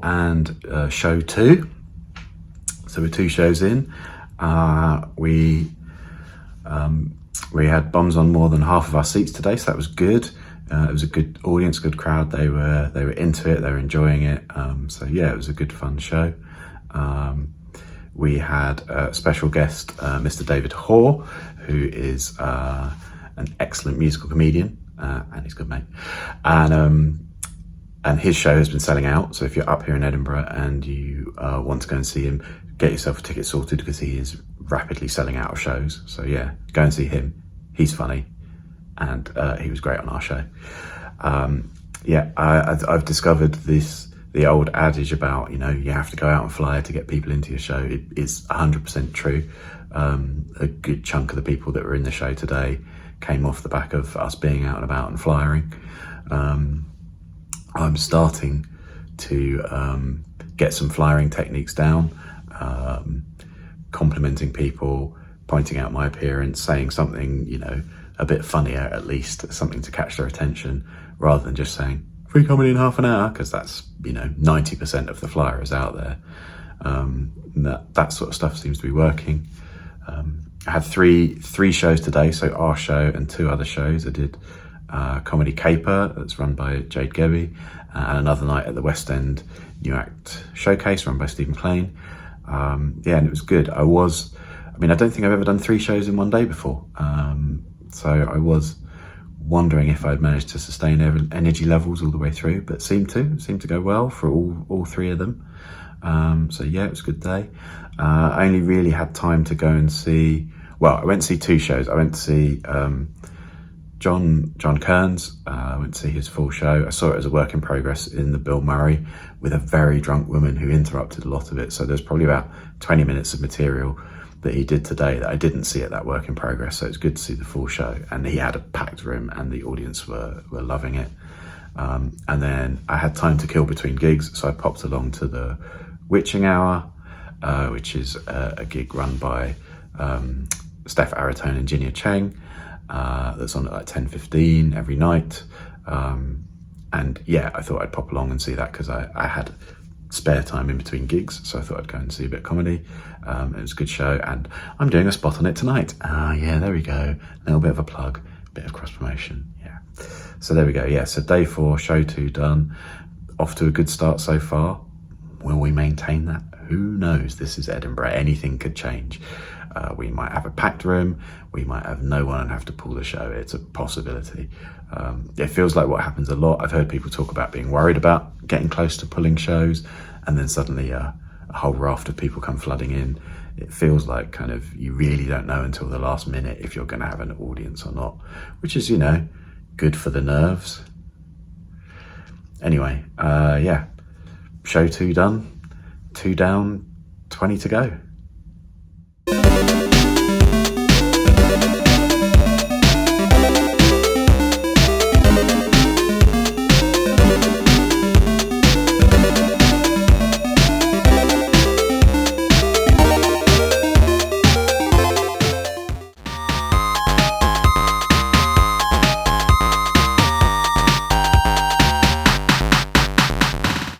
and show 2. So we're 2 shows in. We had bums on more than half of our seats today, so that was good. It was a good audience, good crowd. They were into it, they were enjoying it. So yeah, it was a good fun show. We had a special guest, Mr. David Hoare, who is an excellent musical comedian, and he's a good mate. And his show has been selling out. So if you're up here in Edinburgh and you want to go and see him, get yourself a ticket sorted, because he is rapidly selling out of shows. So yeah, go and see him. He's funny, and he was great on our show. I've discovered the old adage about, you have to go out and fly to get people into your show. It is 100% true. A good chunk of the people that were in the show today came off the back of us being out and about and flyering. I'm starting to get some flyering techniques down, complimenting people, pointing out my appearance, saying something, a bit funnier at least, something to catch their attention, rather than just saying, "Free comedy in half an hour," because that's, 90% of the flyers out there. That sort of stuff seems to be working. I had three shows today, so our show and 2 other shows. I did Comedy Caper, that's run by Jade Gebby, and another night at the West End New Act Showcase run by Stephen Klein. And it was good. I don't think I've ever done 3 shows in one day before. So I was wondering if I'd managed to sustain energy levels all the way through, but seemed to go well for all 3 of them. So yeah, it was a good day. I only really had time to go and see, I went to see 2 shows. I went to see John Kearns. I went to see his full show. I saw it as a work in progress in the Bill Murray with a very drunk woman who interrupted a lot of it. So there's probably about 20 minutes of material that he did today that I didn't see at that work in progress. So it's good to see the full show. And he had a packed room and the audience were loving it. And then I had time to kill between gigs. So I popped along to the Witching Hour, which is a gig run by Steph Aratone and Jinya Cheng. That's on at like 10:15 every night. And yeah, I thought I'd pop along and see that because I had spare time in between gigs, so I thought I'd go and see a bit of comedy. It was a good show, and I'm doing a spot on it tonight. Yeah, there we go. A little bit of a plug, a bit of cross promotion. Yeah. So there we go. Yeah, so day 4, show 2 done. Off to a good start so far. Will we maintain that? Who knows? This is Edinburgh. Anything could change. We might have a packed room. We might have no one and have to pull the show. It's a possibility. It feels like what happens a lot. I've heard people talk about being worried about getting close to pulling shows, and then suddenly a whole raft of people come flooding in. It feels like kind of you really don't know until the last minute if you're going to have an audience or not, which is, good for the nerves. Anyway, yeah, show 2 done, 2 down, 20 to go.